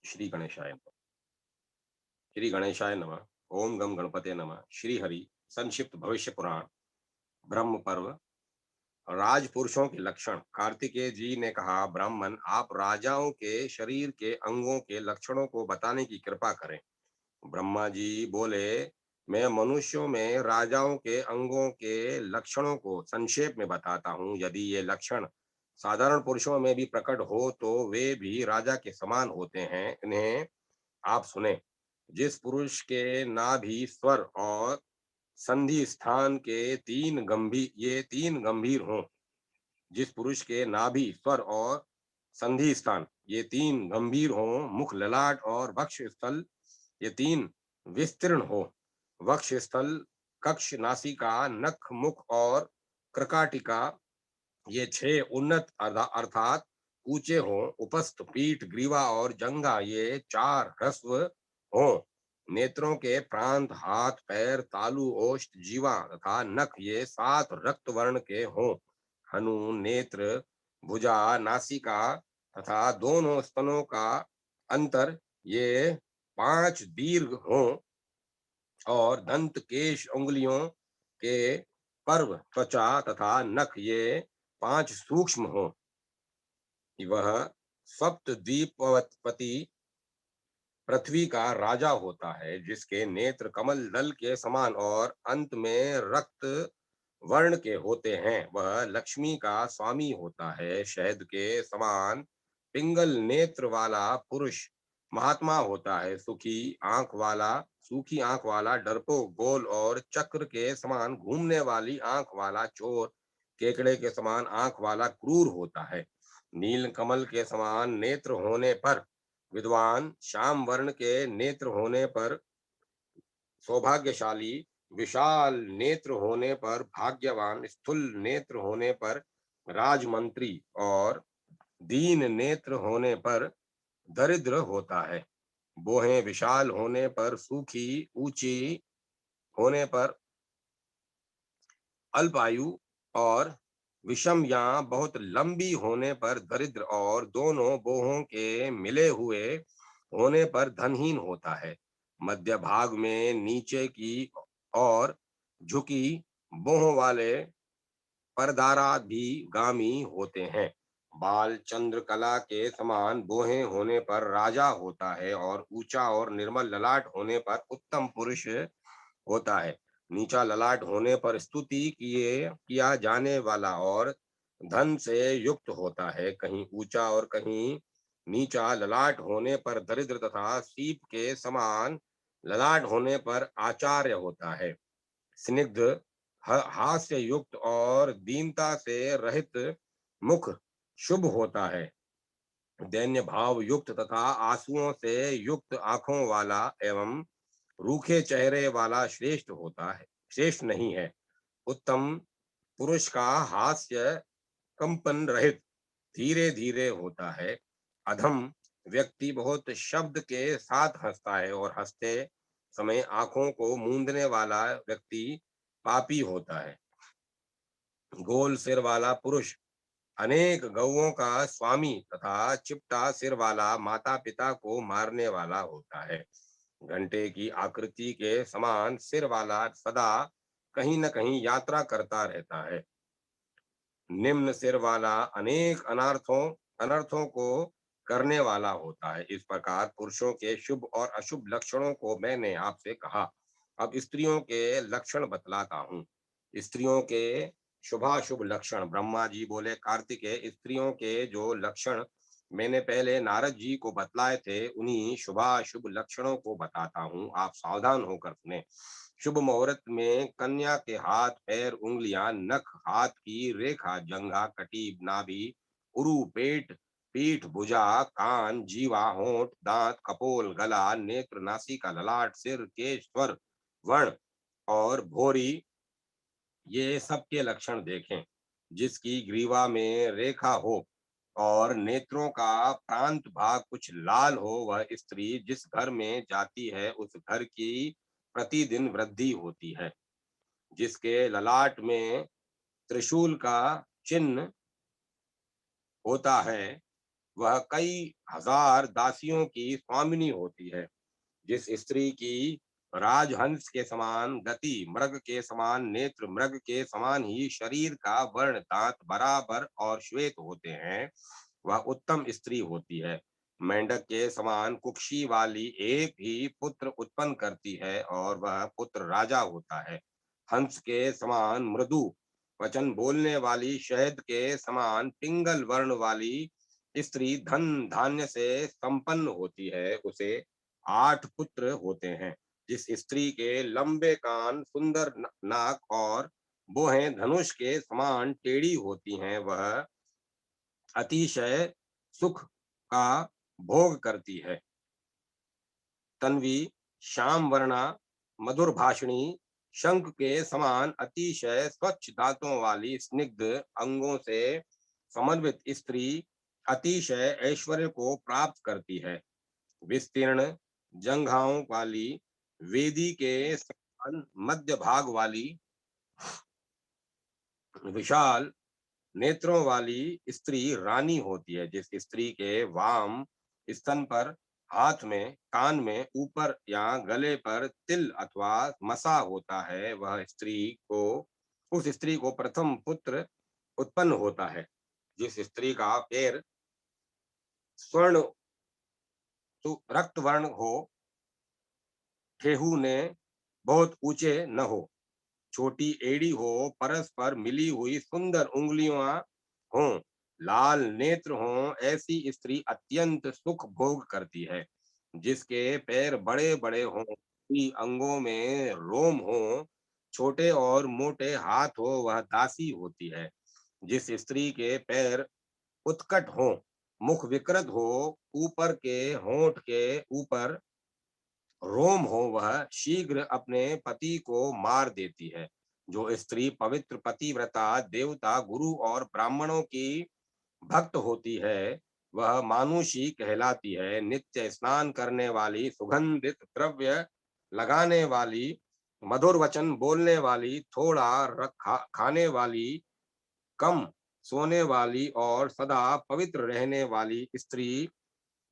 श्री गणेशाय नमः। श्री गणेशाय नमः। ओम गम गणपते नमः। श्री हरि संक्षिप्त भविष्य पुराण ब्रह्म पर्व राजपुरुषों के लक्षण। कार्तिकेय जी ने कहा, ब्राह्मण, आप राजाओं के शरीर के अंगों के लक्षणों को बताने की कृपा करें। ब्रह्मा जी बोले, मैं मनुष्यों में राजाओं के अंगों के लक्षणों को संक्षेप में बताता हूँ। यदि ये लक्षण साधारण पुरुषों में भी प्रकट हो तो वे भी राजा के समान होते हैं। इन्हें आप सुने। जिस पुरुष के नाभि, स्वर और संधि स्थान के तीन गंभीर हों, जिस पुरुष के नाभि, स्वर और संधि स्थान ये तीन गंभीर हों, मुख, ललाट और वक्ष स्थल ये तीन विस्तीर्ण हो, वक्ष स्थल, कक्ष, नासिका, नख, मुख और क्रकाटिका ये छह उन्नत अर्थात ऊंचे हों, उपस्थ, पीठ, ग्रीवा और जंघा ये चार ह्रस्व हों, नेत्रों के प्रांत, हाथ, पैर, तालु, ओष्ठ, जीवा तथा नख ये सात रक्त वर्ण के हों, हनु, नेत्र, भुजा, नासिका तथा दोनों स्तनों का अंतर ये पांच दीर्घ हों और दंत, केश, उंगलियों के पर्व, त्वचा तथा नख ये पांच सूक्ष्म हों। वह सप्तद्वीपवती पृथ्वी का राजा होता है, जिसके नेत्र कमल दल के समान और अंत में रक्त वर्ण के होते हैं। वह लक्ष्मी का स्वामी होता है। शहद के समान पिंगल नेत्र वाला पुरुष महात्मा होता है। सूखी आंख वाला डरपोक, गोल और चक्र के समान घूमने वाली आंख वाला चोर, केकड़े के समान आंख वाला क्रूर होता है। नील कमल के समान नेत्र होने पर विद्वान, श्याम वर्ण के नेत्र होने पर सौभाग्यशाली, विशाल नेत्र होने पर भाग्यवान, स्थूल नेत्र होने पर राजमंत्री और दीन नेत्र होने पर दरिद्र होता है। बोहें विशाल होने पर सूखी, ऊंची होने पर अल्पायु और विषम या बहुत लंबी होने पर दरिद्र और दोनों बोहों के मिले हुए होने पर धनहीन होता है। मध्य भाग में नीचे की और झुकी बोहों वाले परदारा भी गामी होते हैं। बाल चंद्रकला के समान बोहें होने पर राजा होता है और ऊंचा और निर्मल ललाट होने पर उत्तम पुरुष होता है। नीचा ललाट होने पर स्तुति किया जाने वाला और धन से युक्त होता है। कहीं ऊंचा और कहीं नीचा ललाट होने पर दरिद्र तथा सीप के समान ललाट होने पर आचार्य होता है। स्निग्ध, हास्य युक्त और दीनता से रहित मुख शुभ होता है। दैन्य भाव युक्त तथा आंसुओं से युक्त आंखों वाला एवं रूखे चेहरे वाला श्रेष्ठ नहीं है। उत्तम पुरुष का हास्य कंपन रहित धीरे धीरे होता है। अधम व्यक्ति बहुत शब्द के साथ हंसता है और हंसते समय आंखों को मूंदने वाला व्यक्ति पापी होता है। गोल सिर वाला पुरुष अनेक गौओं का स्वामी तथा चिपटा सिर वाला माता पिता को मारने वाला होता है। घंटे की आकृति के समान सिर वाला सदा कहीं न कहीं यात्रा करता रहता है। निम्न सिर वाला अनेक अनर्थों को करने वाला होता है। इस प्रकार पुरुषों के शुभ और अशुभ लक्षणों को मैंने आपसे कहा। अब स्त्रियों के लक्षण बतलाता हूँ। स्त्रियों के शुभाशुभ लक्षण। ब्रह्मा जी बोले, कार्तिकेय, स्त्रियों के जो लक्षण मैंने पहले नारद जी को बतलाए थे, उन्हीं शुभाशुभ लक्षणों को बताता हूँ। आप सावधान होकर सुने। शुभ मुहूर्त में कन्या के हाथ, पैर, उंगलियां, नख, हाथ की रेखा, जंघा, कटी, नाभि, उरु, पेट, पीठ, भुजा, कान, जीवा, होंठ, दांत, कपोल, गला, नेत्र, नासिका, ललाट, सिर, केश, स्वर, वर्ण और भोरी ये सबके लक्षण देखें। जिसकी ग्रीवा में रेखा हो और नेत्रों का प्रांत भाग कुछ लाल हो, वह स्त्री जिस घर में जाती है उस घर की प्रतिदिन वृद्धि होती है। जिसके ललाट में त्रिशूल का चिन्ह होता है वह कई हजार दासियों की स्वामिनी होती है। जिस स्त्री की राजहंस के समान गति, मृग के समान नेत्र, मृग के समान ही शरीर का वर्ण, दांत बराबर और श्वेत होते हैं, वह उत्तम स्त्री होती है। मेंढक के समान कुक्षी वाली एक ही पुत्र उत्पन्न करती है और वह पुत्र राजा होता है। हंस के समान मृदु वचन बोलने वाली, शहद के समान पिंगल वर्ण वाली स्त्री धन धान्य से संपन्न होती है। उसे 8 पुत्र होते हैं। जिस स्त्री के लंबे कान, सुंदर नाक और भुहें धनुष के समान टेढ़ी होती हैं, वह अतिशय सुख का भोग करती है। तन्वी, श्याम वर्णा, मधुर भाषिणी, शंख के समान अतिशय स्वच्छ दांतों वाली, स्निग्ध अंगों से समन्वित स्त्री अतिशय ऐश्वर्य को प्राप्त करती है। विस्तीर्ण जंघाओं वाली, वेदी के समान मध्य भाग वाली, विशाल नेत्रों वाली स्त्री रानी होती है। जिस स्त्री के वाम स्तन पर, हाथ में, कान में, ऊपर या गले पर तिल अथवा मसा होता है, वह स्त्री को उस स्त्री को प्रथम पुत्र उत्पन्न होता है। जिस स्त्री का पैर स्वर्ण रक्त वर्ण हो, ठेहू ने बहुत ऊंचे न हो, छोटी एड़ी हो, परस्पर मिली हुई सुंदर उंगलियां हों, लाल नेत्र हों, ऐसी स्त्री अत्यंत सुख भोग करती है। जिसके पैर बड़े बड़े हों, अंगों में रोम हो, छोटे और मोटे हाथ हो, वह दासी होती है। जिस स्त्री के पैर उत्कट हो, मुख विकृत हो, ऊपर के होंठ के ऊपर रोम हो, वह शीघ्र अपने पति को मार देती है। जो स्त्री पवित्र, पतिव्रता, देवता, गुरु और ब्राह्मणों की भक्त होती है, वह मानुषी कहलाती है। नित्य स्नान करने वाली, सुगंधित द्रव्य लगाने वाली, मधुर वचन बोलने वाली, थोड़ा खाने वाली, कम सोने वाली और सदा पवित्र रहने वाली स्त्री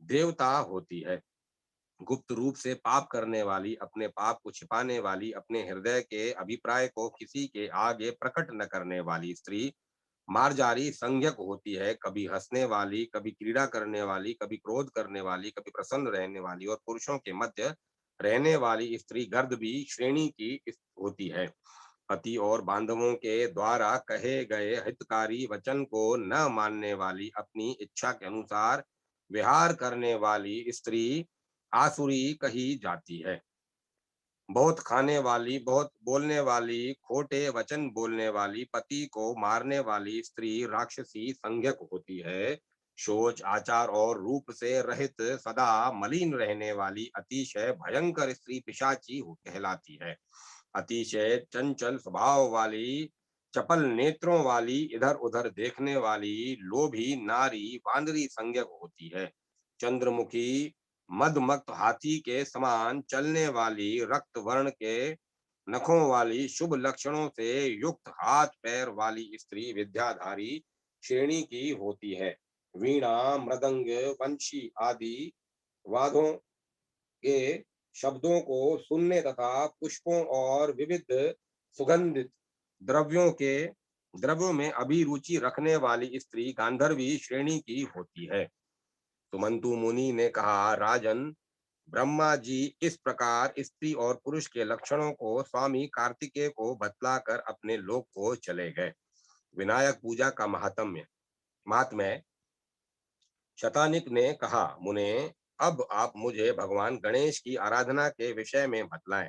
देवता होती है। गुप्त रूप से पाप करने वाली, अपने पाप को छिपाने वाली, अपने हृदय के अभिप्राय को किसी के आगे प्रकट न करने वाली स्त्री मार्जारी संज्ञक होती है। कभी हंसने वाली, कभी क्रीड़ा करने वाली, कभी क्रोध करने वाली, कभी प्रसन्न रहने वाली और पुरुषों के मध्य रहने वाली स्त्री गर्दभी श्रेणी की होती है। पति और बांधवों के द्वारा कहे गए हितकारी वचन को न मानने वाली, अपनी इच्छा के अनुसार विहार करने वाली स्त्री आसुरी कही जाती है। बहुत खाने वाली, बहुत बोलने वाली, खोटे वचन बोलने वाली, पति को मारने वाली स्त्री राक्षसी संज्ञक होती है। शोच, आचार और रूप से रहित, सदा मलिन रहने वाली अतिशय भयंकर स्त्री पिशाची कहलाती है। अतिशय चंचल स्वभाव वाली, चपल नेत्रों वाली, इधर उधर देखने वाली, लोभी नारी वानरी संज्ञक होती है। चंद्रमुखी, मदमस्त हाथी के समान चलने वाली, रक्त वर्ण के नखों वाली, शुभ लक्षणों से युक्त हाथ पैर वाली स्त्री विद्याधारी श्रेणी की होती है। वीणा, मृदंग, वंशी आदि वाद्यों के शब्दों को सुनने तथा पुष्पों और विविध सुगंधित द्रव्यों में अभिरुचि रखने वाली स्त्री गांधर्वी श्रेणी की होती है। सुमंतु मुनि ने कहा, राजन, ब्रह्मा जी इस प्रकार स्त्री और पुरुष के लक्षणों को स्वामी कार्तिकेय को बतलाकर अपने लोक को चले गए। विनायक पूजा का महात्म्य। शतानिक ने कहा, मुने, अब आप मुझे भगवान गणेश की आराधना के विषय में बतलाएं।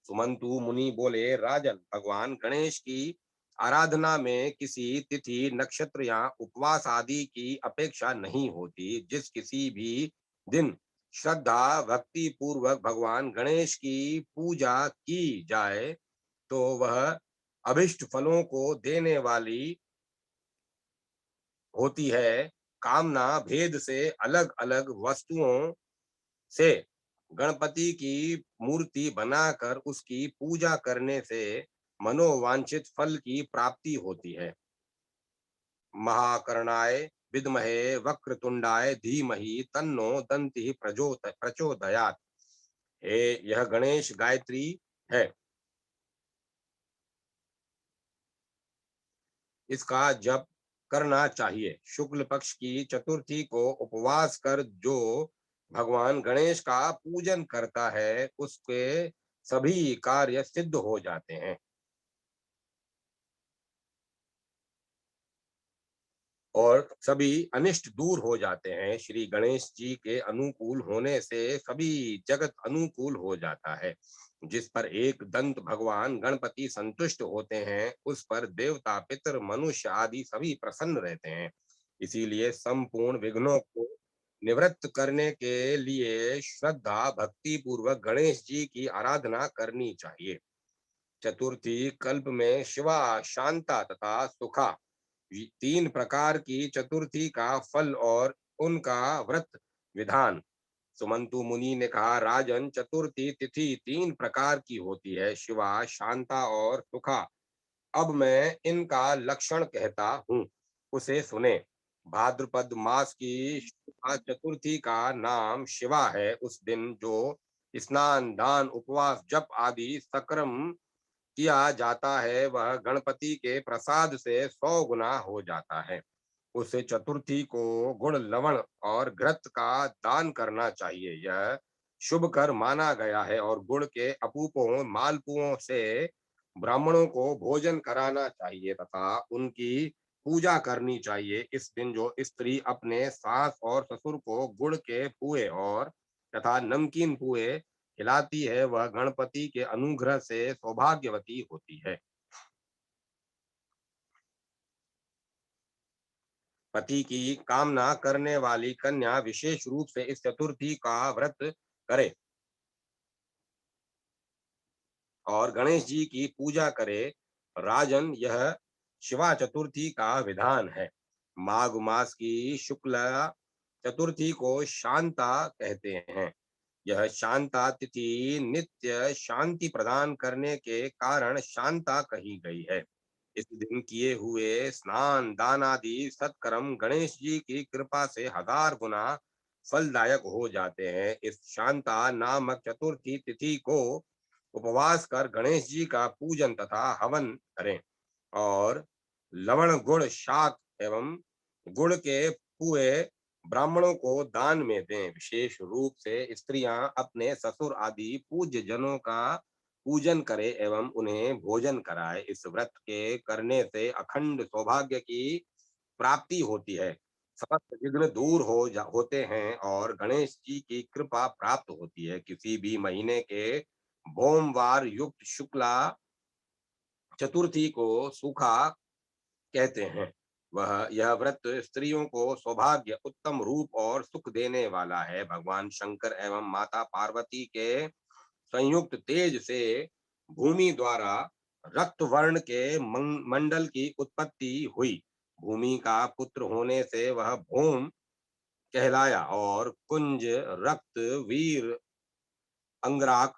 सुमंतु मुनि बोले, राजन, भगवान गणेश की आराधना में किसी तिथि, नक्षत्र या उपवास आदि की अपेक्षा नहीं होती। जिस किसी भी दिन श्रद्धा भक्ति पूर्वक भगवान गणेश की पूजा की जाए, तो वह अभिष्ट फलों को देने वाली होती है। कामना भेद से अलग अलग वस्तुओं से गणपति की मूर्ति बनाकर उसकी पूजा करने से मनोवांछित फल की प्राप्ति होती है। महाकरुणाय विद्महे वक्रतुंडाय धीमहि तन्नो दंति प्रचोदयात्। हे, यह गणेश गायत्री है। इसका जप करना चाहिए। शुक्ल पक्ष की चतुर्थी को उपवास कर जो भगवान गणेश का पूजन करता है, उसके सभी कार्य सिद्ध हो जाते हैं और सभी अनिष्ट दूर हो जाते हैं। श्री गणेश जी के अनुकूल होने से सभी जगत अनुकूल हो जाता है। जिस पर एक दंत भगवान गणपति संतुष्ट होते हैं, उस पर देवता, पितर, मनुष्य आदि सभी प्रसन्न रहते हैं। इसीलिए संपूर्ण विघ्नों को निवृत्त करने के लिए श्रद्धा भक्ति पूर्वक गणेश जी की आराधना करनी चाहिए। चतुर्थी कल्प में शिवा, शांता तथा सुखा, तीन प्रकार की चतुर्थी का फल और उनका व्रत विधान। सुमंतु मुनि ने कहा, राजन, चतुर्थी तिथि तीन प्रकार की होती है, शिवा, शांता और सुखा। अब मैं इनका लक्षण कहता हूँ, उसे सुने। भाद्रपद मास की शुक्ला चतुर्थी का नाम शिवा है। उस दिन जो स्नान, दान, उपवास, जप आदि सकर्म किया जाता है, वह गणपति के प्रसाद से 100 गुना हो जाता है। उस चतुर्थी को गुड़, लवण और घृत का दान करना चाहिए। यह शुभ कर माना गया है और गुड़ के अपूपों, मालपुओं से ब्राह्मणों को भोजन कराना चाहिए तथा उनकी पूजा करनी चाहिए। इस दिन जो स्त्री अपने सास और ससुर को गुड़ के पुए और तथा नमकीन पुए खिलाती है, वह गणपति के अनुग्रह से सौभाग्यवती होती है। पति की कामना करने वाली कन्या विशेष रूप से इस चतुर्थी का व्रत करे और गणेश जी की पूजा करे। राजन, यह शिवा चतुर्थी का विधान है। माघ मास की शुक्ला चतुर्थी को शांता कहते हैं। यह शांता तिथि नित्य शांति प्रदान करने के कारण शांता कही गई है। इस दिन किए हुए स्नान, दान आदि सत्कर्म गणेश जी की कृपा से 1000 गुना फलदायक हो जाते हैं। इस शांता नामक चतुर्थी तिथि को उपवास कर गणेश जी का पूजन तथा हवन करें और लवण, गुड़, शाक एवं गुड़ के पुए ब्राह्मणों को दान में दें। विशेष रूप से स्त्रियां अपने ससुर आदि पूज्य जनों का पूजन करे एवं उन्हें भोजन कराए। इस व्रत के करने से अखंड सौभाग्य की प्राप्ति होती है, समस्त विघ्न दूर होते हैं और गणेश जी की कृपा प्राप्त होती है। किसी भी महीने के भोमवार युक्त शुक्ला चतुर्थी को सूखा कहते हैं। वह यह व्रत स्त्रियों को सौभाग्य, उत्तम रूप और सुख देने वाला है। भगवान शंकर एवं माता पार्वती के संयुक्त तेज से भूमि द्वारा रक्त वर्ण के मंडल की उत्पत्ति हुई। भूमि का पुत्र होने से वह भूम कहलाया और कुंज, रक्त, वीर, अंगराग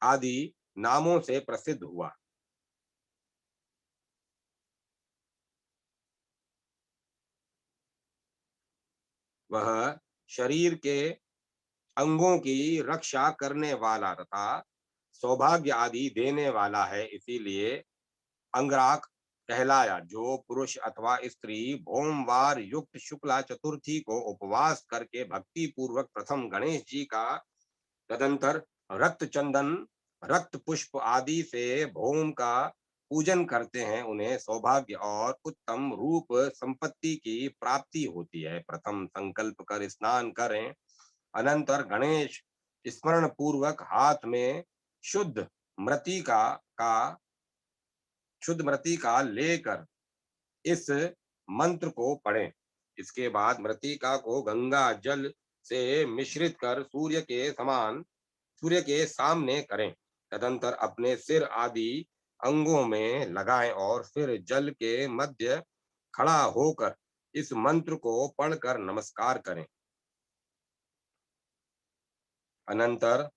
आदि नामों से प्रसिद्ध हुआ। वह शरीर के अंगों की रक्षा करने वाला तथा सौभाग्य आदि देने वाला है, इसीलिए अंगराग कहलाया। जो पुरुष अथवा स्त्री भोमवार युक्त शुक्ला चतुर्थी को उपवास करके भक्ति पूर्वक प्रथम गणेश जी का, तदंतर रक्त चंदन, रक्त पुष्प आदि से भोम का पूजन करते हैं, उन्हें सौभाग्य और उत्तम रूप संपत्ति की प्राप्ति होती है। प्रथम संकल्प कर स्नान करें, अनंतर गणेश स्मरण पूर्वक हाथ में शुद्ध मृतिका का शुद्ध मृतिका लेकर इस मंत्र को पढ़ें। इसके बाद मृतिका को गंगा जल से मिश्रित कर सूर्य के सामने करें। तदंतर अपने सिर आदि अंगों में लगाएं और फिर जल के मध्य खड़ा होकर इस मंत्र को पढ़कर नमस्कार करें। अनंतर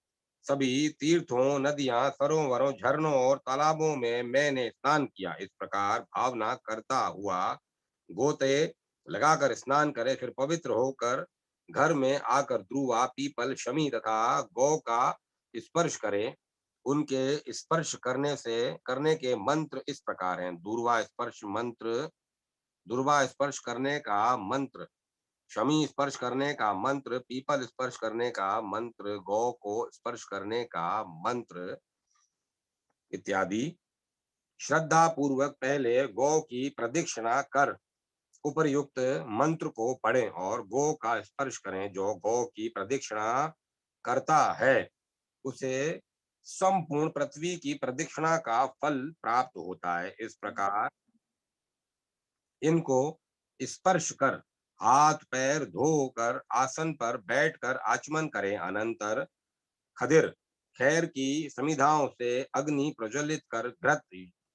सभी तीर्थों, नदियां, सरोवरों, झरनों और तालाबों में मैंने स्नान किया, इस प्रकार भावना करता हुआ गोते लगाकर स्नान करे, फिर पवित्र होकर घर में आकर ध्रुवा, पीपल, शमी तथा गौ का स्पर्श करे। उनके स्पर्श करने के मंत्र इस प्रकार हैं। दूर्वा स्पर्श करने का मंत्र, शमी स्पर्श करने का मंत्र, पीपल स्पर्श करने का मंत्र, गौ को स्पर्श करने का मंत्र इत्यादि। श्रद्धा पूर्वक पहले गौ की प्रदक्षिणा कर उपर्युक्त मंत्र को पढ़ें और गौ का स्पर्श करें। जो गौ की प्रदक्षिणा करता है उसे संपूर्ण पृथ्वी की प्रदक्षिणा का फल प्राप्त होता है। इस प्रकार इनको स्पर्श कर हाथ पैर धोकर आसन पर बैठकर आचमन करें। अनंतर खदिर खैर की समिधाओं से अग्नि प्रज्वलित कर घृत,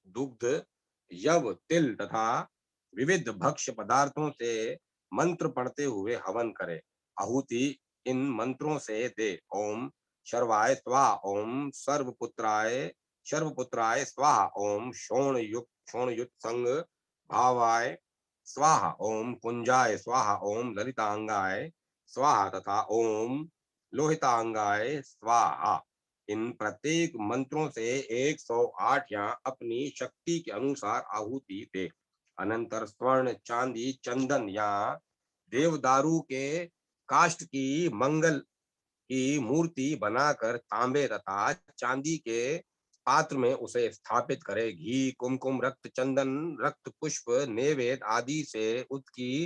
दुग्ध, यव, तिल तथा विविध भक्ष्य पदार्थों से मंत्र पढ़ते हुए हवन करे। आहुति इन मंत्रों से दे। ओम शर्वाय स्वाहा, ओम सर्वपुत्राय स्वाहा, ओम शोणयुत संग भावाय स्वाहा, ओम कुंजाय स्वाहा, ओम ललितांगाय स्वाहा तथा ओम लोहितांगाय स्वाहा। इन प्रत्येक मंत्रों से 108 या अपनी शक्ति के अनुसार आहुति दे। अनंतर स्वर्ण, चांदी, चंदन या देवदारू के काष्ठ की मंगल की मूर्ति बनाकर तांबे तथा चांदी के पात्र में उसे स्थापित करे। घी, कुमकुम, रक्त, चंदन, रक्त पुष्प, नैवेद्य आदि से उसकी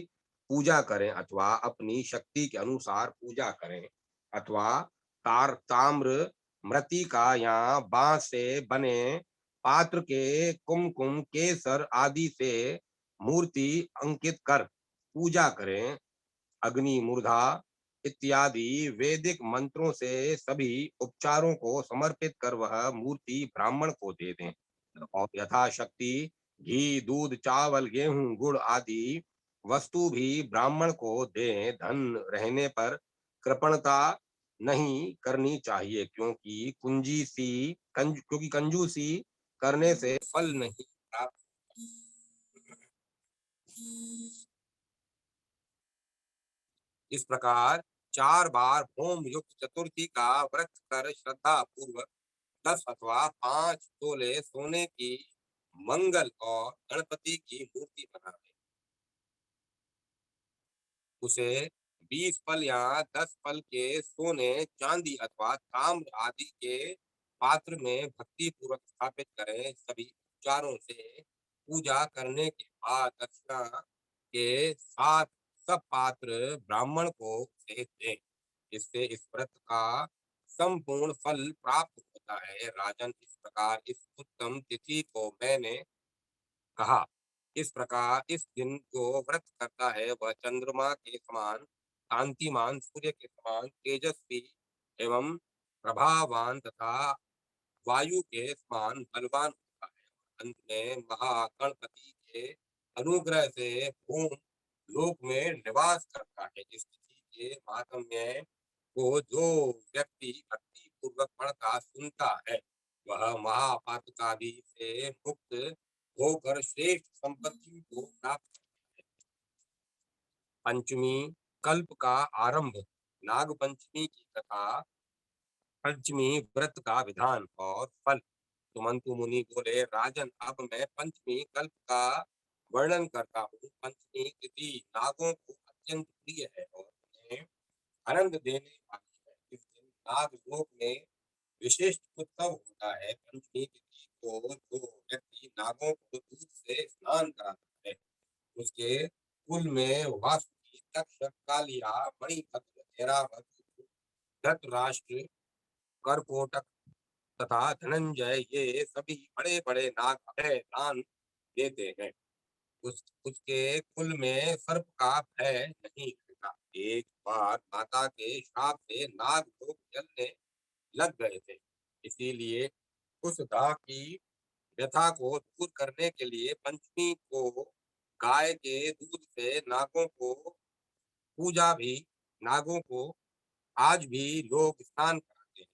पूजा करें अथवा अपनी शक्ति के अनुसार पूजा करें। अथवा ताम्र, मृत्तिका या बांस से बने पात्र के कुमकुम, केसर आदि से मूर्ति अंकित कर पूजा करें। अग्नि, मूर्धा इत्यादि वैदिक मंत्रों से सभी उपचारों को समर्पित कर वह मूर्ति ब्राह्मण को दे दें और यथाशक्ति घी, दूध, चावल, गेहूं, गुड़ आदि वस्तु भी ब्राह्मण को दें। धन रहने पर कृपणता नहीं करनी चाहिए, क्योंकि कंजूसी करने से फल नहीं प्राप्त। इस प्रकार 4 बार होम युक्त चतुर्थी का व्रत कर श्रद्धा पूर्वक 10 अथवा 5 तोले सोने की मंगल और गणपति की मूर्ति बनावे। उसे 20 फल या 10 फल के सोने, चांदी अथवा ताम्र आदि के पात्र में भक्ति पूर्वक स्थापित करें। सभी उपचारों से पूजा करने के बाद दक्षिणा के साथ सब पात्र ब्राह्मण को दे दें। इससे इस व्रत का संपूर्ण फल प्राप्त होता है। राजन, इस प्रकार इस उत्तम तिथि को मैंने कहा। इस प्रकार इस दिन जो व्रत करता है वह चंद्रमा के समान कांतिमान, सूर्य के समान तेजस्वी एवं प्रभावान तथा वायु के समान बलवान होता है। अंत में महागणपति के अनुग्रह से भूम लोक में निवास करता है। इस तिथि के महात्म्य को जो व्यक्ति भक्ति पूर्वक पढ़ता सुनता है वह महापातकादि से मुक्त होकर श्रेष्ठ संपत्ति को प्राप्त करता है। पंचमी कल्प का आरंभ। नाग पंचमी की कथा। पंचमी व्रत का विधान और फल। सुमंतु मुनि बोले, राजन, अब मैं पंचमी कल्प का वर्णन करता हूँ। पंचमी तिथि नागों को अत्यंत प्रिय है और उन्हें आनंद देने वाली है। इस दिन नाग लोक में विशिष्ट उत्सव होता है। पंचमी तिथि को जो व्यक्ति नागों को दूध से स्नान कराता है उसके कुल में वासुकी, तक्षक, कालिया, मणिभद्र, ऐरावत, धृतराष्ट्र, करकोटक तथा धनंजय ये सभी बड़े बड़े नाग अभय दान देते हैं। उसके कुल में सर्प का भय नहीं रहता। एक बार माता के श्राप से नाग लोग जलने लग गए थे। इसीलिए उस दाह की व्यथा को दूर करने के लिए पंचमी को गाय के दूध से नागों को आज भी लोग स्नान कराते हैं।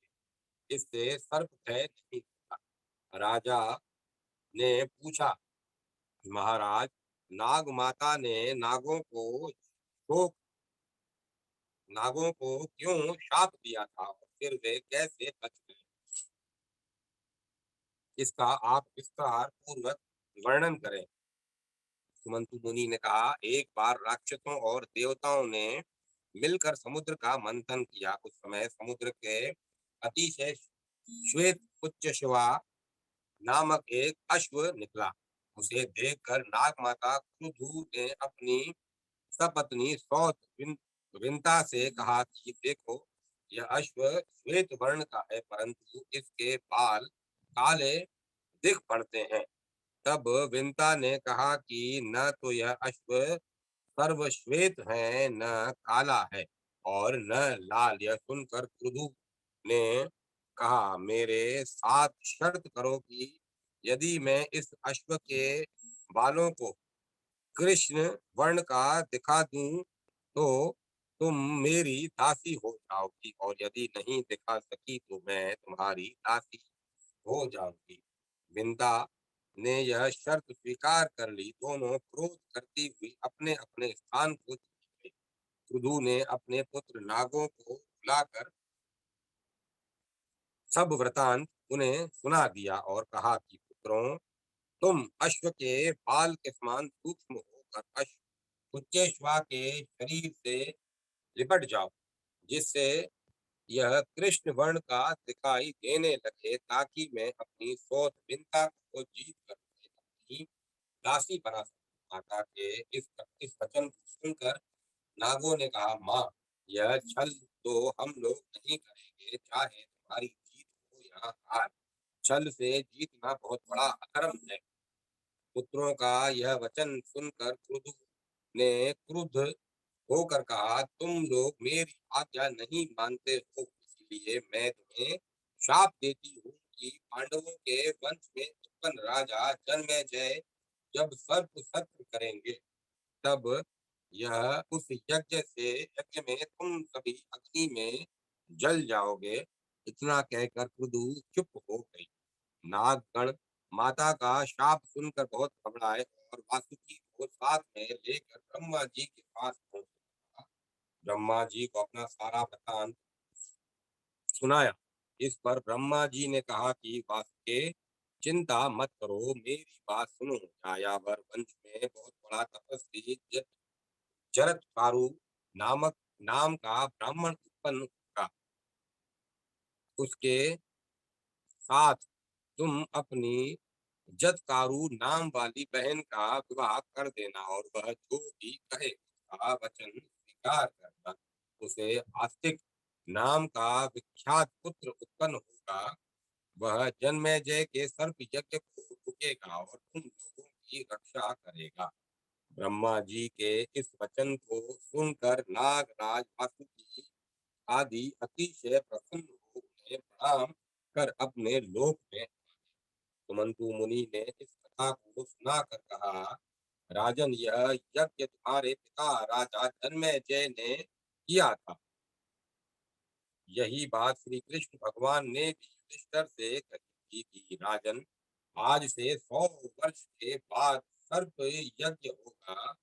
इससे सर्प भय नहीं होता। राजा ने पूछा, महाराज, नाग माता ने नागों को क्यों शाप दिया था और फिर वे कैसे बच गए, इसका आप विस्तार पूर्वक वर्णन करें। सुमंतु मुनि ने कहा, एक बार राक्षसों और देवताओं ने मिलकर समुद्र का मंथन किया। उस समय समुद्र के अतिशय श्वेत उच्चश्वा नामक एक अश्व निकला। उसे देखकर नाग माता क्रुधु ने अपनी सपत्नी सौत विनता से कहा कि देखो, यह अश्व श्वेत वर्ण का है, परंतु इसके बाल काले दिख पड़ते हैं। तब विनता ने कहा कि न तो यह अश्व सर्वश्वेत है, न काला है और न लाल। यह सुनकर क्रुधु ने कहा, मेरे साथ शर्त करो कि यदि मैं इस अश्व के बालों को कृष्ण वर्ण का दिखा दूं तो तुम मेरी दासी हो जाओगी, और यदि नहीं दिखा सकी तो मैं तुम्हारी दासी हो जाऊंगी। विंदा ने यह शर्त स्वीकार कर ली। दोनों क्रोध करती हुई अपने अपने स्थान को चली गई। क्रुधु ने अपने पुत्र नागों को बुलाकर सब वृतांत उन्हें सुना दिया और कहा कि पुत्रों, तुम अश्व के बाल के समान सूक्ष्म होकर अश्व उच्चेश्वा के शरीर से लिपट जाओ, जिससे यह कृष्ण वर्ण का दिखाई देने लगे, ताकि मैं अपनी सोच विनता को जीत कर अपनी दासी बना सकूं। माता के इस वचन को सुनकर नागों ने कहा, माँ, यह छल तो हम लोग नहीं करेंगे, चाहे तुम्हारी जीत हो या हार। छल से जीतना बहुत बड़ा अधर्म है। पुत्रों का यह वचन सुनकर क्रुद्ध ने क्रुद्ध होकर कहा, तुम लोग मेरी आज्ञा नहीं मानते हो, इसलिए मैं तुम्हें शाप देती हूँ कि पांडवों के वंश में उत्पन्न राजा जन्मेजय जब सर्प सत्र करेंगे, तब यह उस यज्ञ में तुम सभी अग्नि में जल जाओगे। इतना कहकर कुरु चुप हो गई। नागगण माता का शाप सुनकर बहुत घबराए और वासुकी को साथ में लेकर ब्रह्मा जी के पास पहुंचे। ब्रह्मा जी को अपना सारा वृतांत सुनाया। इस पर ब्रह्मा जी ने कहा कि वासुके, चिंता मत करो, मेरी बात सुनो। छायावर वंश में बहुत बड़ा तपस्वी जरत्कारू नामक नाम का ब्राह्मण उत्पन्न होगा। उसके साथ तुम अपनी जतकारु नाम वाली बहन का विवाह कर देना, और वह जो भी कहे उसका वचन स्वीकार करना। उसे आस्तिक नाम का विख्यात पुत्र उत्पन्न होगा। वह जन्मेजय के सर्प यज्ञ को रुकेगा और तुम लोगों की रक्षा करेगा। ब्रह्मा जी के इस वचन को सुनकर नागराज वासुकी आदि अतिशय प्रसन्न हो उन्हें प्रणाम कर अपने लोक में। सुमंतु मुनि ने इस कथा को सुनाकर कहा, राजन, यह यज्ञ तुम्हारे पिता राजा जन्मेजय ने किया था। यही बात श्री कृष्ण भगवान ने भी युधिष्ठिर से कही थी कि राजन, आज से 100 वर्ष के बाद सर्प यज्ञ होगा,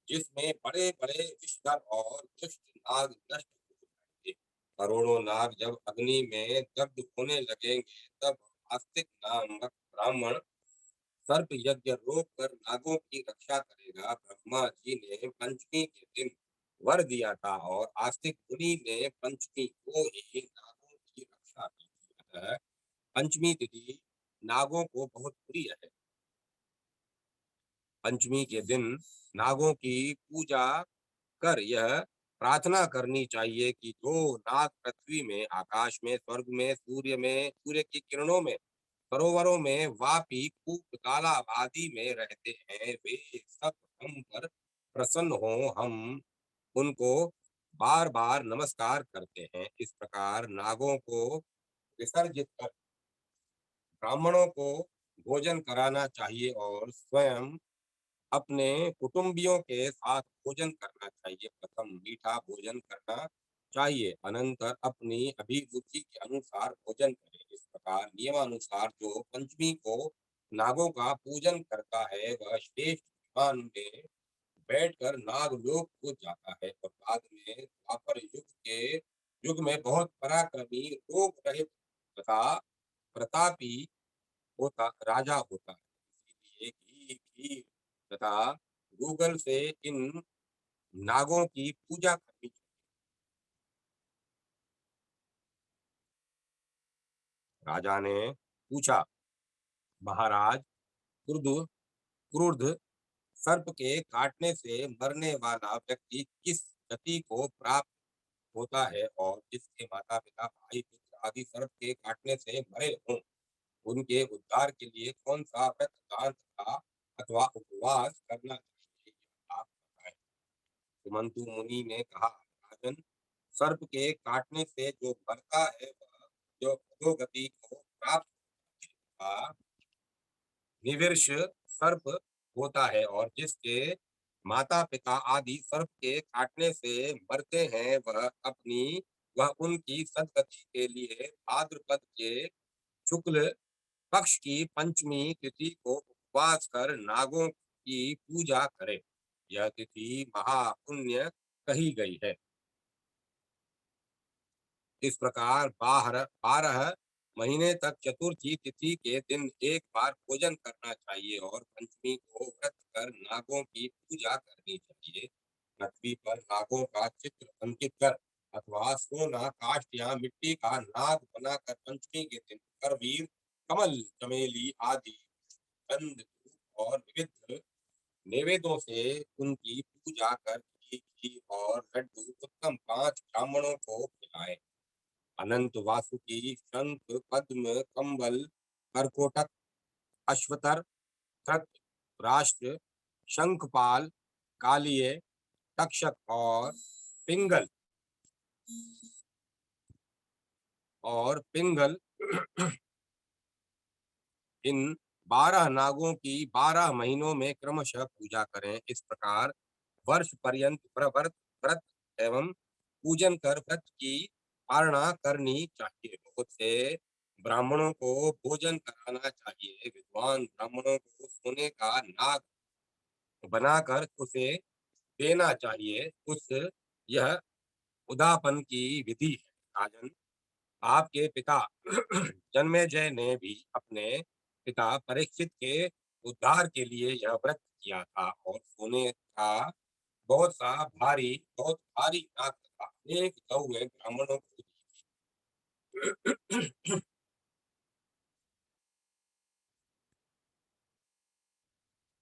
जिसमें बड़े बड़े विषधर और दुष्ट नाग नष्ट हो जाएंगे। करोड़ों नाग जब अग्नि में दग्ध होने लगेंगे, तब आस्तिक नामक ब्राह्मण सर्प यज्ञ रोक कर नागों की रक्षा करेगा। ब्रह्मा जी ने पंचमी के दिन वर दिया था और आस्तिक मुनि ने पंचमी को ही नागों की रक्षा की थी। अतः पंचमी तिथि नागों को बहुत प्रिय है। पंचमी के दिन नागों की पूजा कर यह प्रार्थना करनी चाहिए कि जो नाग पृथ्वी में, आकाश में, स्वर्ग में, सूर्य की किरणों में, सरोवरों में, वापी, कूप, तालाब आदि में रहते हैं, वे सब हम पर प्रसन्न हो, हम उनको बार बार नमस्कार करते हैं। इस प्रकार नागों को विसर्जित कर ब्राह्मणों को भोजन कराना चाहिए और स्वयं अपने कुटुंबियों के साथ भोजन करना चाहिए। प्रथम मीठा भोजन करना चाहिए, अनंतर अपनी अभिरुचि के अनुसार भोजन करें। इस प्रकार नियमानुसार जो पंचमी को नागों का पूजन करता है, वह श्रेष्ठ स्थान में बैठकर नागलोक को जाता है और बाद में द्वापर युग में बहुत पराक्रमी रोग रहित तथा प्रतापी होता राजा होता है। इसीलिए घी घी तथा गूगल से इन नागों की पूजा करनी चाहिए। राजा ने पूछा, महाराज, क्रुद्ध क्रूर्ध सर्प के काटने से मरने वाला व्यक्ति किस गति को प्राप्त होता है, और जिसके माता पिता भाई पुत्र आदि सर्प के काटने से मरे हों, उनके उद्धार के लिए कौन सा व्रत दान तथा अथवा उपवास करना चाहिए, यह आप बताएं। सुमंतु मुनि ने कहा, राजन, सर्प के काटने से जो मरता है वह जो अधोगति को प्राप्त होता निविर्ष सर्प होता है, और जिसके माता पिता आदि सर्प के काटने से मरते हैं वह उनकी सदगति के लिए भाद्रपद के शुक्ल पक्ष की पंचमी तिथि को उपवास कर नागों की पूजा करे। यह तिथि महापुण्य कही गई है। इस प्रकार 12 महीने तक चतुर्थी तिथि के दिन एक बार भोजन करना चाहिए और पंचमी को व्रत कर नागों की पूजा करनी चाहिए। पृथ्वी पर नागों का चित्र अंकित कर अथवा सोना, काष्ठ या मिट्टी का नाग बनाकर पंचमी के दिन करवीर, कमल, चमेली आदि गंध, धूप और विविध नैवेद्यों से उनकी पूजा कर घी और लड्डू उत्तम 5 ब्राह्मणों को खिलाएं। अनंत वासुकी, शंख, पद्म, कंबल, करकोटक, अश्वतर, कृत, राष्ट्र, शंखपाल, कालिय, तक्षक और पिंगल इन 12 नागों की 12 महीनों में क्रमशः पूजा करें। इस प्रकार वर्ष पर्यंत व्रत व्रत एवं पूजन कर व्रत की पालना करनी चाहिए। बहुत से ब्राह्मणों को भोजन कराना चाहिए। विद्वान ब्राह्मणों को सोने का नाग बनाकर उसे देना चाहिए। यह उदापन की विधि है। राजन, आपके पिता जन्मेजय ने भी अपने पिता परीक्षित के उद्धार के लिए यह व्रत किया था और सोने का बहुत भारी नाग तथा अनेक गौएं ब्राह्मणों को दी।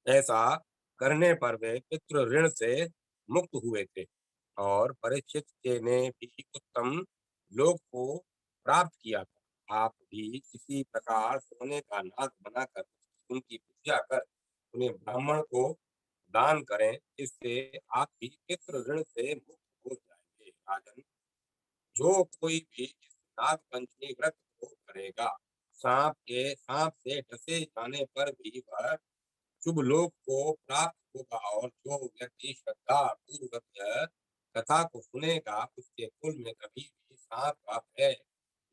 ऐसा करने पर वे पितृ ऋण से मुक्त हुए थे और परीक्षित के ने भी उत्तम लोक को प्राप्त किया था। आप भी इसी प्रकार सोने का नाग बनाकर उनकी पूजा कर उन्हें ब्राह्मण को दान करें। इससे आप भी पितृ ऋण से मुक्त हो जाएंगे। राजन, जो कोई भी इस नाग पंचमी व्रत को करेगा, सांप से डसे जाने पर भी वह शुभ लोक को प्राप्त होगा, और जो व्यक्ति श्रद्धा पूर्वक यह कथा को सुनेगा उसके कुल में कभी भी सांप का भय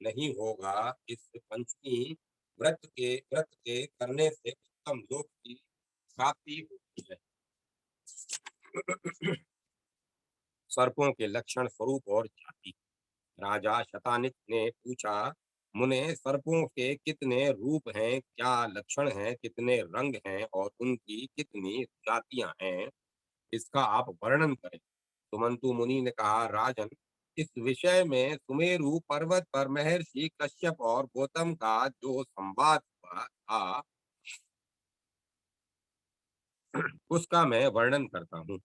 नहीं होगा। इस पंचमी व्रत के करने से उत्तम लोक की प्राप्ति होती है। सर्पों के लक्षण, स्वरूप और जाति। राजा शतानिक ने पूछा, मुने, सर्पों के कितने रूप हैं, क्या लक्षण हैं, कितने रंग हैं और उनकी कितनी जातियां हैं, इसका आप वर्णन करें। सुमंतु मुनि ने कहा, राजन, इस विषय में सुमेरु पर्वत पर महर्षि कश्यप और गौतम का जो संवाद हुआ था उसका मैं वर्णन करता हूँ।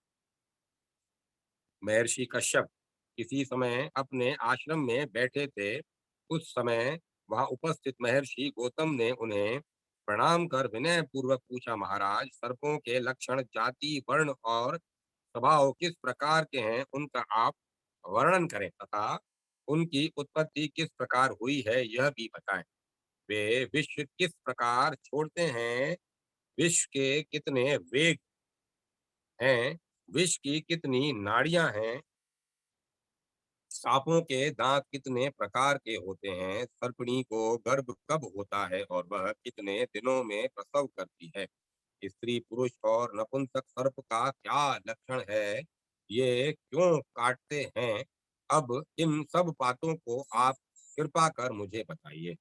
महर्षि कश्यप किसी समय अपने आश्रम में बैठे थे। उस समय वहां उपस्थित महर्षि गौतम ने उन्हें प्रणाम कर विनय पूर्वक पूछा, महाराज, सर्पों के लक्षण, जाति, वर्ण और स्वभाव किस प्रकार के हैं, उनका आप वर्णन करें तथा उनकी उत्पत्ति किस प्रकार हुई है यह भी बताएं। वे विष किस प्रकार छोड़ते हैं, विष के कितने वेग हैं, विष की कितनी नाड़ियां हैं, सांपों के दांत कितने प्रकार के होते हैं, सर्पणी को गर्भ कब होता है और वह कितने दिनों में प्रसव करती है, स्त्री पुरुष और नपुंसक सर्प का क्या लक्षण है, ये क्यों काटते हैं, अब इन सब बातों को आप कृपा कर मुझे बताइए।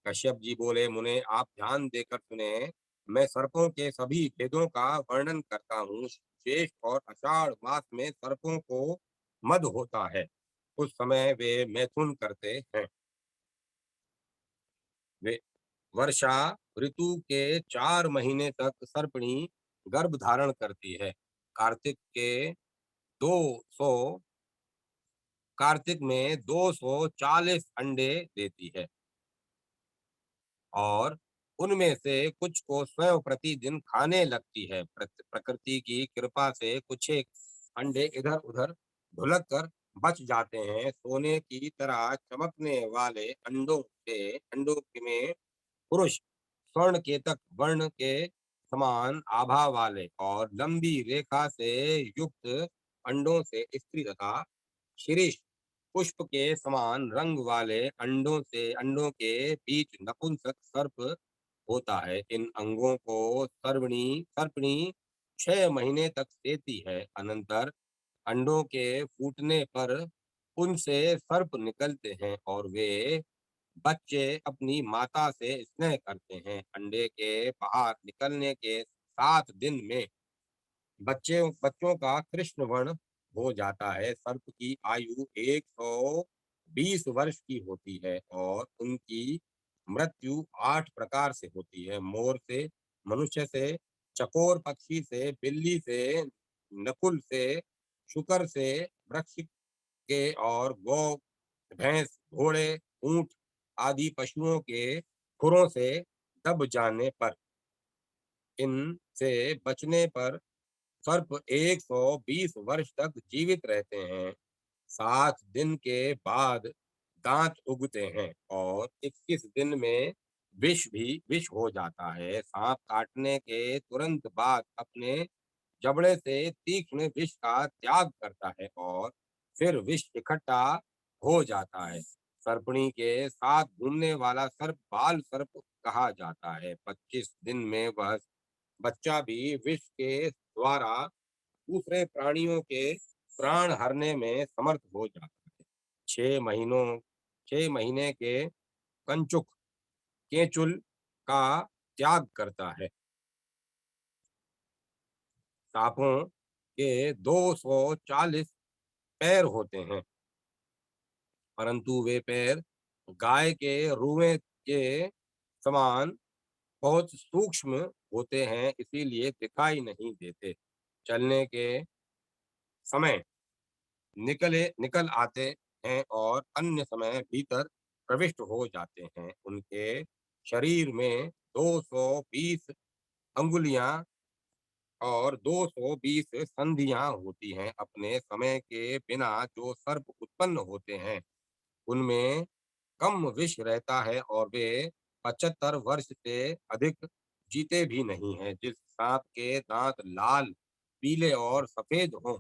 कश्यप जी बोले, मुने आप ध्यान देकर सुने, मैं सर्पों के सभी भेदों का वर्णन करता हूँ। ज्येष्ठ और आषाढ़ मास में सर्पों को मद होता है, उस समय वे मैथुन करते हैं। वे वर्षा ऋतु के 4 महीने तक सर्पिणी गर्भ धारण करती है। कार्तिक के 200 कार्तिक में 240 अंडे देती है और उनमें से कुछ को स्वयं प्रतिदिन खाने लगती है। प्रकृति की कृपा से कुछ एक अंडे इधर उधर ढुलक कर बच जाते हैं। सोने की तरह चमकने वाले अंडों में पुरुष स्वर्ण केतक वर्ण के समान आभा वाले और लंबी रेखा से युक्त अंडों से स्त्री तथा शीर्ष पुष्प के समान रंग वाले अंडों के बीच नपुंसक सर्प होता है। इन अंगों को सर्पिणी 6 महीने तक सेती है। अनंतर अंडों के फूटने पर उनसे सर्प निकलते हैं और वे बच्चे अपनी माता से स्नेह करते हैं। अंडे के बाहर निकलने के 7 दिन में बच्चों का कृष्ण वर्ण हो जाता है। सर्प की आयु 120 वर्ष की होती है और उनकी मृत्यु 8 प्रकार से होती है। मोर से, मनुष्य से, चकोर पक्षी से, बिल्ली से, नकुल से, शुकर से, वृक्ष के और गौ, भैंस, घोड़े, ऊंट आदि पशुओं के खुरों से दब जाने पर, इनसे बचने पर सर्प 120 वर्ष तक जीवित रहते हैं। 7 दिन के बाद दांत उगते हैं और 21 दिन में विष हो जाता है। सांप काटने के तुरंत बाद अपने जबड़े से तीक्ष्ण विष का त्याग करता है और फिर विष इकट्ठा हो जाता है। सर्पिणी के साथ घूमने वाला सर्प बाल सर्प कहा जाता है। 25 दिन में वह बच्चा भी विष के द्वारा दूसरे प्राणियों के प्राण हरने में समर्थ हो जाता है। 6 महीने के कंचुक केचुल का त्याग करता है। सांपों के 240 पैर होते हैं, परंतु वे पैर गाय के रुएं के समान बहुत सूक्ष्म होते हैं, इसीलिए दिखाई नहीं देते। चलने के समय निकल आते हैं और अन्य समय भीतर प्रविष्ट हो जाते हैं। उनके शरीर में 220 अंगुलियां और 220 संधियां होती हैं। अपने समय के बिना जो सर्प उत्पन्न होते हैं, उनमें कम विष रहता है और वे 75 वर्ष से अधिक जीते भी नहीं हैं। जिस सांप के दांत लाल, पीले और सफेद हों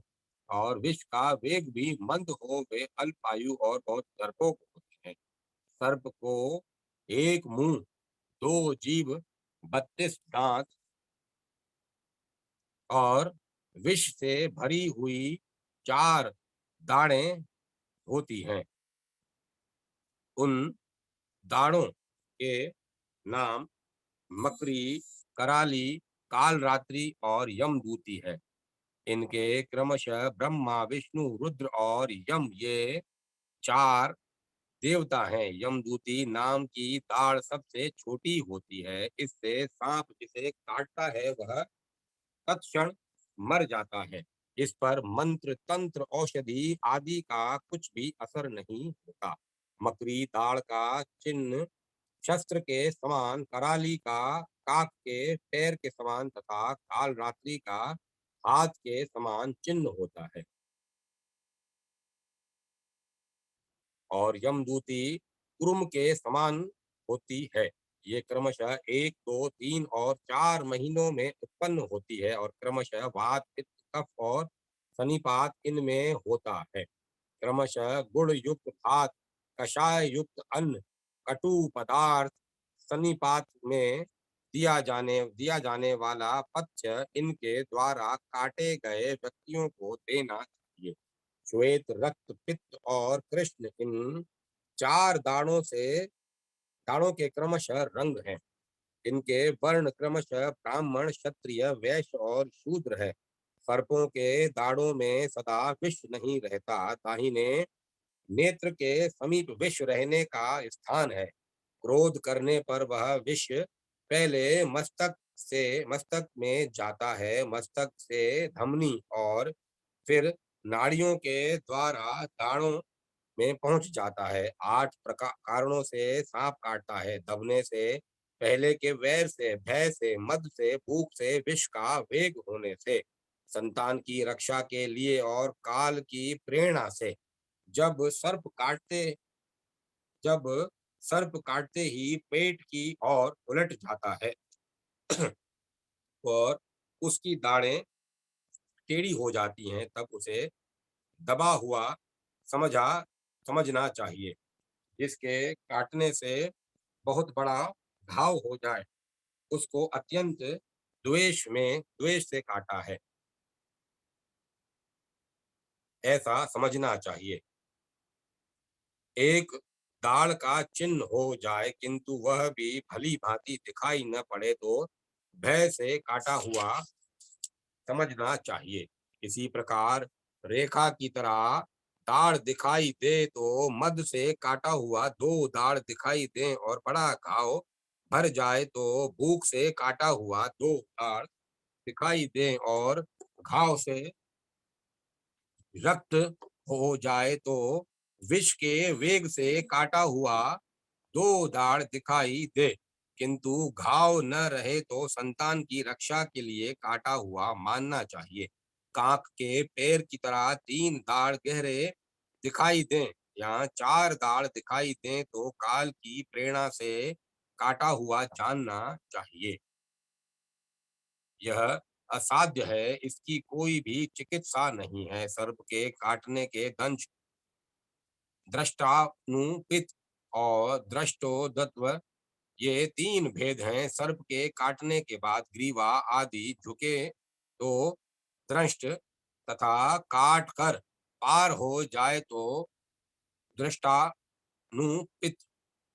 और विष का वेग भी मंद हो, वे अल्पायु और बहुत डरपोक होते हैं। सर्प को एक मुंह, 2 जीभ, 32 दांत और विष से भरी हुई 4 दाढ़ें होती हैं। उन दाढ़ों के नाम मकरी, कराली, कालरात्रि और यमदूती है। इनके क्रमशः ब्रह्मा, विष्णु, रुद्र और यम, ये 4 देवता हैं। यमदूती नाम की दाढ़ सबसे छोटी होती है। इससे सांप जिसे काटता है वह तत्क्षण मर जाता है। इस पर मंत्र, तंत्र, औषधि आदि का कुछ भी असर नहीं होता। मकरी दाढ़ का चिन्ह शस्त्र के समान, कराली का काक के पैर के समान तथा कालरात्रि का हाथ के समान चिन्ह होता है और यमदूती कुरुम के समान होती है। ये क्रमशः 1, 2, 3 और 4 महीनों में उत्पन्न होती है और क्रमशः वात, पित्त, कफ और सनिपात इनमें होता है। क्रमशः गुण युक्त भात, कषाय युक्त अन्न, कटु पदार्थ सन्निपात में दिया जाने वाला पथ्य इनके द्वारा काटे गए व्यक्तियों को देना चाहिए। श्वेत, रक्त, पित्त और कृष्ण इन चार दाढ़ों के क्रमशः रंग हैं। इनके वर्ण क्रमशः ब्राह्मण, क्षत्रिय, वैश्य और शूद्र है। सर्पों के दाढ़ों में सदा विष नहीं रहता, दाहिने नेत्र के समीप विष रहने का स्थान है। क्रोध करने पर वह विष पहले मस्तक में जाता है, मस्तक से धमनी और फिर नाड़ियों के द्वारा दाढ़ों में पहुंच जाता है। 8 प्रकार कारणों से सांप काटता है: दबने से, पहले के वैर से, भय से, मद से, भूख से, विष का वेग होने से, संतान की रक्षा के लिए और काल की प्रेरणा से। जब सर्प काटते जब सर्प काटते ही पेट की ओर उलट जाता है और उसकी दाढ़ें टेढ़ी हो जाती हैं, तब उसे दबा हुआ समझा समझना चाहिए। जिसके काटने से बहुत बड़ा घाव हो जाए, उसको अत्यंत द्वेष से काटा है, ऐसा समझना चाहिए। एक दाढ़ का चिन्ह हो जाए किंतु वह भी भली भांति दिखाई न पड़े तो भय से काटा हुआ समझना चाहिए। इसी प्रकार रेखा की तरह दाढ़ दिखाई दे तो मद से काटा हुआ 2 दाढ़ दिखाई दे और बड़ा घाव भर जाए तो भूख से काटा हुआ 2 दाढ़ दिखाई दे और घाव से रक्त हो जाए तो विष के वेग से काटा हुआ 2 दाढ़ दिखाई दे, किंतु घाव न रहे तो संतान की रक्षा के लिए काटा हुआ मानना चाहिए। काक के पैर की तरह 3 दाढ़ गहरे दिखाई दें या 4 दाढ़ दिखाई दें तो काल की प्रेरणा से काटा हुआ जानना चाहिए। यह असाध्य है, इसकी कोई भी चिकित्सा नहीं है। सर्प के काटने के दंश दृष्टानुपित और दृष्टोदत्व, ये 3 भेद हैं। सर्प के काटने के बाद ग्रीवा आदि झुके तो दृष्ट तथा काट कर पार हो जाए तो दृष्टानुपित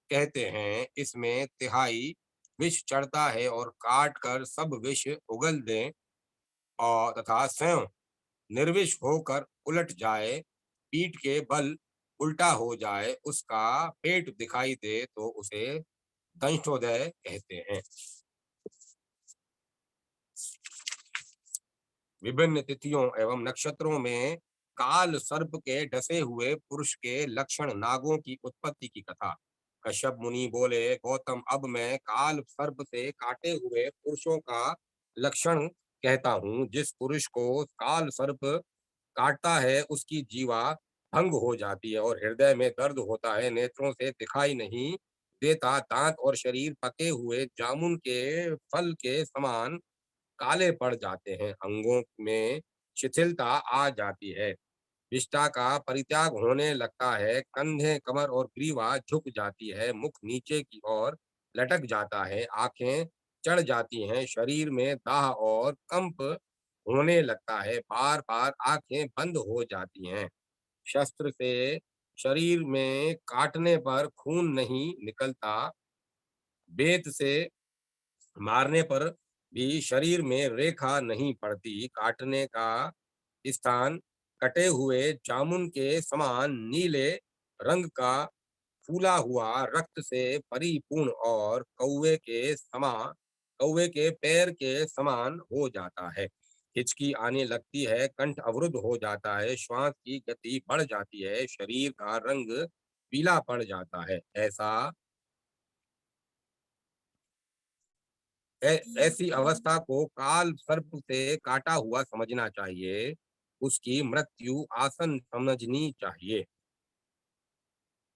कहते हैं। इसमें तिहाई विष चढ़ता है और काट कर सब विष उगल दें और तथा स्वयं निर्विष होकर उलट जाए, पीठ के बल उल्टा हो जाए, उसका पेट दिखाई दे तो उसे दंष्टोदय कहते हैं। विभिन्न तिथियों एवं नक्षत्रों में काल सर्प के डसे हुए पुरुष के लक्षण। नागों की उत्पत्ति की कथा। कश्यप मुनि बोले, गौतम, अब मैं काल सर्प से काटे हुए पुरुषों का लक्षण कहता हूँ। जिस पुरुष को काल सर्प काटता है उसकी जीवा भंग हो जाती है और हृदय में दर्द होता है, नेत्रों से दिखाई नहीं देता, दांत और शरीर पके हुए जामुन के फल के समान काले पड़ जाते हैं, अंगों में शिथिलता आ जाती है, विष्ठा का परित्याग होने लगता है, कंधे, कमर और ग्रीवा झुक जाती है, मुख नीचे की ओर लटक जाता है, आंखें चढ़ जाती हैं, शरीर में दाह और कंप होने लगता है, बार बार आंखें बंद हो जाती हैं। शस्त्र से शरीर में काटने पर खून नहीं निकलता, बेत से मारने पर भी शरीर में रेखा नहीं पड़ती, काटने का स्थान कटे हुए जामुन के समान नीले रंग का फूला हुआ रक्त से परिपूर्ण और कौवे के पैर के समान हो जाता है। हिचकी आने लगती है, कंठ अवरुद्ध हो जाता है, श्वास की गति बढ़ जाती है, शरीर का रंग पीला पड़ जाता है। ऐसी अवस्था को काल सर्प से काटा हुआ समझना चाहिए, उसकी मृत्यु आसन समझनी चाहिए।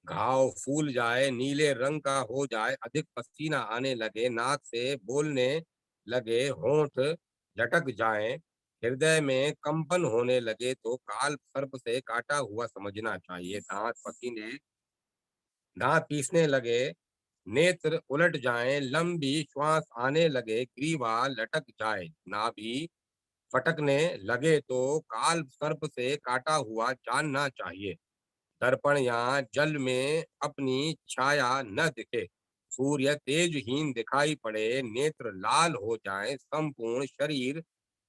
घाव फूल जाए, नीले रंग का हो जाए, अधिक पसीना आने लगे, नाक से बोलने लगे, होंठ झटक जाएं, हृदय में कंपन होने लगे तो काल सर्प से काटा हुआ समझना चाहिए। दांत पीसने लगे, नेत्र उलट जाएं, लंबी श्वास आने लगे, ग्रीवा लटक जाए, नाभि फटकने लगे तो काल सर्प से काटा हुआ जानना चाहिए। दर्पण या जल में अपनी छाया न दिखे, सूर्य तेजहीन दिखाई पड़े, नेत्र लाल हो जाए, संपूर्ण शरीर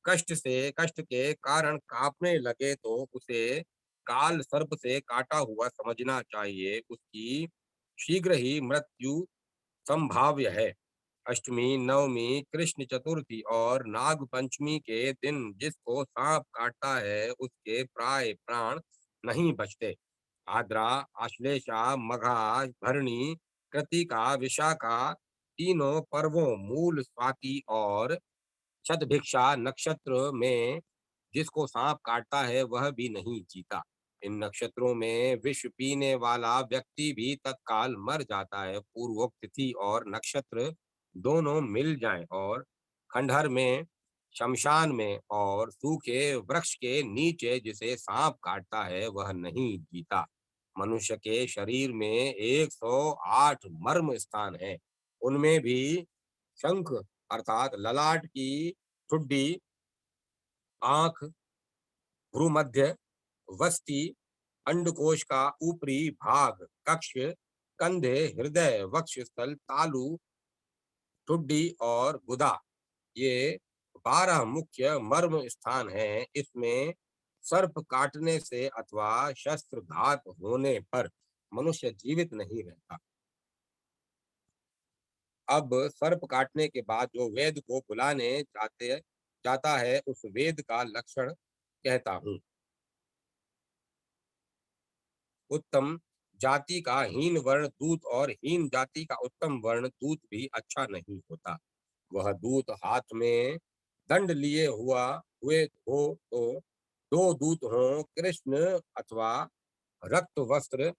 कष्ट के कारण कांपने लगे तो उसे काल सर्प से काटा हुआ समझना चाहिए। उसकी शीघ्र ही मृत्यु संभाव्य है। अष्टमी, नवमी, कृष्ण चतुर्थी और नाग पंचमी के दिन जिसको सांप काटता है उसके प्राय प्राण नहीं बचते। आद्रा, आश्लेषा, मघा, भरणी, कृतिका, विशाखा तीनों पर्वों मूल, स्वाति और शतभिक्षा नक्षत्र में जिसको सांप काटता है वह भी नहीं जीता। इन नक्षत्रों में विष पीने वाला व्यक्ति भी तत्काल मर जाता है। पूर्वोक्त तिथि और नक्षत्र दोनों मिल जाएं और खंडहर में, शमशान में और सूखे वृक्ष के नीचे जिसे सांप काटता है वह नहीं जीता। मनुष्य के शरीर में 108 मर्म स्थान है। उनमें भी शंख अर्थात ललाट की ठुड्डी, आंख, भ्रूमध्य, वस्ती, अंडकोश का ऊपरी भाग, कक्ष, कंधे, हृदय, वक्षस्थल, तालू, ठुड्डी और गुदा, ये 12 मुख्य मर्म स्थान हैं। इसमें सर्प काटने से अथवा शस्त्रघात होने पर मनुष्य जीवित नहीं रहता। अब सर्प काटने के बाद जो वेद को बुलाने जाता है उस वेद का लक्षण कहता हूँ। उत्तम जाति का हीन वर्ण दूत और हीन जाति का उत्तम वर्ण दूत भी अच्छा नहीं होता। वह दूत हाथ में दंड लिए हुए हो तो 2 दूत हों, कृष्ण अथवा रक्त वस्त्र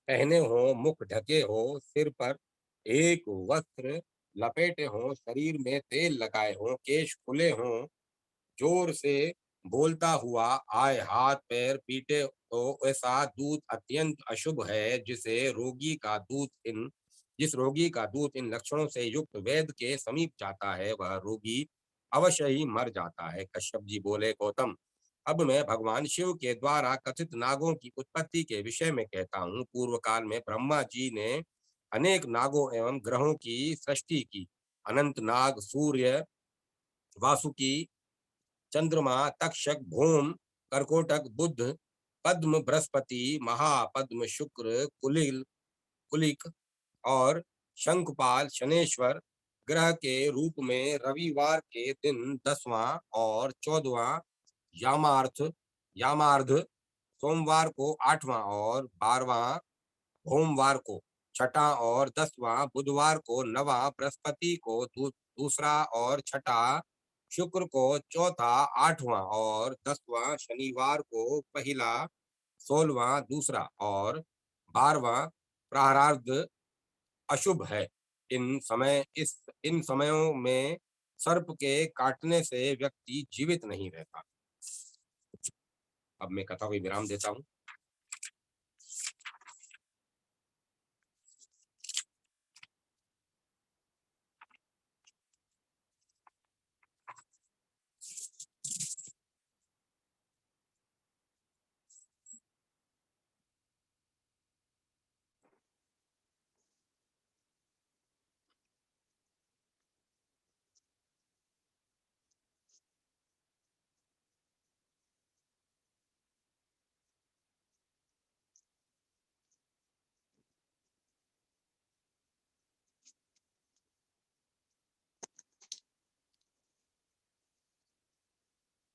पहने हों, मुख ढके हो, सिर पर एक वस्त्र लपेटे हों, शरीर में तेल लगाए हों, केश खुले हों, जोर से बोलता हुआ आए, हाथ पैर पीटे तो ऐसा दूत अत्यंत अशुभ है। जिस रोगी का दूत इन लक्षणों से युक्त वैद्य के समीप जाता है वह रोगी अवश्य ही मर जाता है। कश्यप जी बोले, गौतम, अब मैं भगवान शिव के द्वारा कथित नागों की उत्पत्ति के विषय में कहता हूँ। पूर्व काल में ब्रह्मा जी ने अनेक नागों एवं ग्रहों की सृष्टि की। अनंत नाग, सूर्य, वासुकी, चंद्रमा, तक्षक, भूम, कर्कोटक, बुध, पद्म, बृहस्पति, महापद्म, शुक्र, कुलिक और शंखपाल, शनेश्वर ग्रह के रूप में रविवार के दिन 10वां और 14वां यामार्ध, सोमवार को 8वां और 12वां भोमवार को, छठा और 10वां बुधवार को, 9वां बृहस्पति को, दूसरा और छठा शुक्र को, चौथा 8वां और 10वां शनिवार को, पहला 16वां दूसरा और 12वां प्रारब्ध अशुभ है। इन समयों में सर्प के काटने से व्यक्ति जीवित नहीं रहता। अब मैं कथा को विराम देता हूँ।